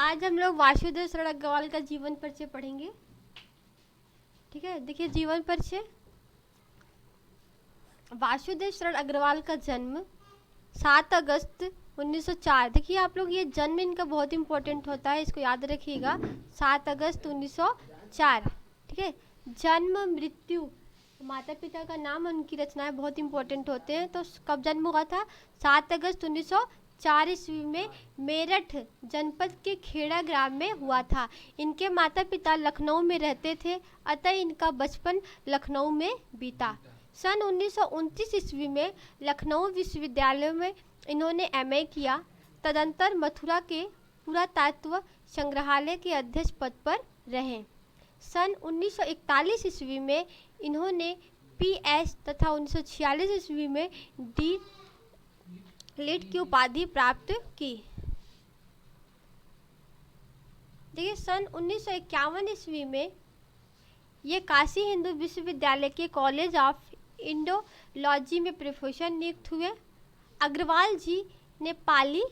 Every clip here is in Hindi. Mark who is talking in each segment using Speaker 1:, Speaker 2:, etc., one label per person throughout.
Speaker 1: आज हम लोग वासुदेव शरण अग्रवाल का जीवन परिचय पढ़ेंगे। ठीक है, देखिए जीवन परिचय। वासुदेव शरण अग्रवाल का जन्म 7 अगस्त 1904। देखिए आप लोग, ये जन्म इनका बहुत इंपॉर्टेंट होता है, इसको याद रखिएगा। 7 अगस्त 1904। ठीक है, जन्म मृत्यु, माता पिता का नाम, उनकी रचनाएं बहुत इंपॉर्टेंट होते हैं। तो कब जन्म हुआ था? 7 अगस्त 1904 ईस्वी में मेरठ जनपद के खेड़ा ग्राम में हुआ था। इनके माता पिता लखनऊ में रहते थे, अतः इनका बचपन लखनऊ में बीता। सन 1929 ईस्वी में लखनऊ विश्वविद्यालय में इन्होंने एमए किया। तदंतर मथुरा के पुरातत्व संग्रहालय के अध्यक्ष पद पर रहे। सन 1941 ईस्वी में इन्होंने पीएच तथा 1946 ईस्वी में डी लिट की उपाधि प्राप्त की। देखिए सन 1951 ईस्वी में ये काशी हिंदू विश्वविद्यालय के कॉलेज ऑफ इंडोलॉजी में प्रोफेसर नियुक्त हुए। अग्रवाल जी ने पाली,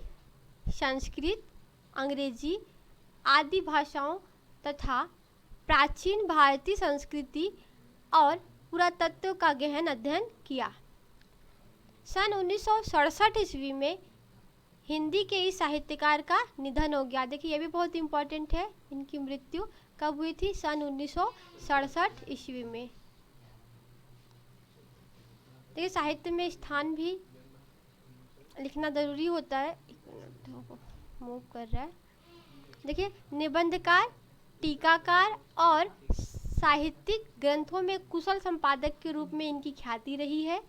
Speaker 1: संस्कृत, अंग्रेजी आदि भाषाओं तथा प्राचीन भारतीय संस्कृति और पुरातत्व का गहन अध्ययन किया। सन 1967 ईस्वी में हिंदी के इस साहित्यकार का निधन हो गया। देखिए ये भी बहुत इंपॉर्टेंट है, इनकी मृत्यु कब हुई थी? सन 1967 ईस्वी में। देखिए साहित्य में स्थान भी लिखना जरूरी होता है। एक मिनट, मूव कर रहा है। देखिए निबंधकार, टीकाकार और साहित्यिक ग्रंथों में कुशल संपादक के रूप में इनकी ख्याति रही है।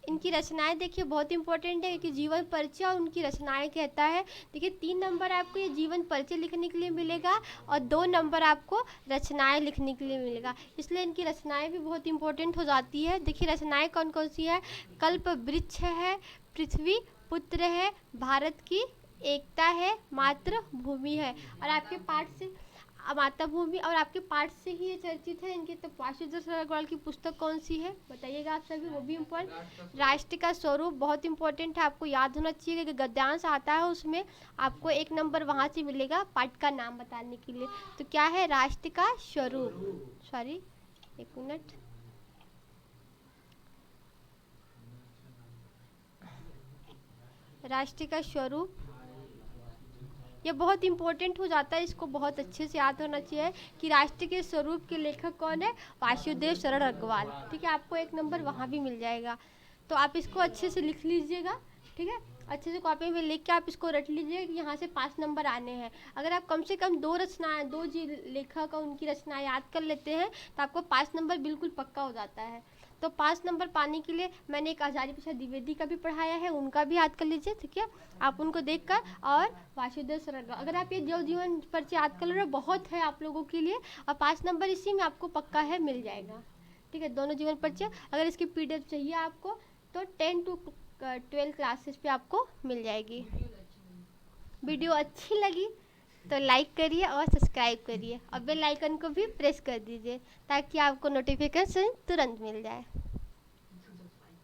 Speaker 1: इनकी रचनाएं देखिए बहुत इंपॉर्टेंट है कि जीवन परिचय और उनकी रचनाएं कहता है। देखिए 3 नंबर आपको ये जीवन परिचय लिखने के लिए मिलेगा और 2 नंबर आपको रचनाएं लिखने के लिए मिलेगा, इसलिए इनकी रचनाएं भी बहुत इंपॉर्टेंट हो जाती है। देखिए रचनाएं कौन कौन सी है? कल्प वृक्ष है, पृथ्वी पुत्र है, भारत की एकता है, मातृभूमि है। और आपके पाठ से मातृभूमि और आपके पाठ से ही ये चर्चित है। इनके तो वासुदेव शरण अग्रवाल की पुस्तक कौन सी है बताइएगा आप सभी, वो भी इम्पोर्टेंट। राष्ट्र का स्वरूप बहुत इंपॉर्टेंट है, आपको याद होना चाहिए कि गद्यांश आता है उसमें आपको 1 नंबर वहाँ से मिलेगा पाठ का नाम बताने के लिए। तो क्या है? राष्ट्र का स्वरूप। सॉरी एक मिनट, राष्ट्र का स्वरूप ये बहुत इंपॉर्टेंट हो जाता है, इसको बहुत अच्छे से याद होना चाहिए कि राष्ट्र के स्वरूप के लेखक कौन है? वासुदेव शरण अग्रवाल। ठीक है, आपको 1 नंबर वहाँ भी मिल जाएगा, तो आप इसको अच्छे से लिख लीजिएगा। ठीक है, अच्छे से कॉपी में लिख के आप इसको रट लीजिए कि यहाँ से 5 नंबर आने हैं। अगर आप कम से कम 2 रचनाएं, 2 जी लेखक और उनकी रचनाएं याद कर लेते हैं तो आपको 5 नंबर बिल्कुल पक्का हो जाता है। तो 5 नंबर पाने के लिए मैंने एक आचार्य प्रसाद द्विवेदी का भी पढ़ाया है, उनका भी याद कर लीजिए। ठीक है, आप उनको देखकर, और वासुदेव शरण, अगर आप ये जो जीवन परिचय याद कर रहे हो बहुत है आप लोगों के लिए, और 5 नंबर इसी में आपको पक्का है, मिल जाएगा। ठीक है, दोनों जीवन परिचय। अगर इसकी PDF चाहिए आपको तो 10 to 12 क्लासेस पे आपको मिल जाएगी। वीडियो अच्छी लगी तो लाइक करिए और सब्सक्राइब करिए और बेल आइकन को भी प्रेस कर दीजिए ताकि आपको नोटिफिकेशन तुरंत मिल जाए।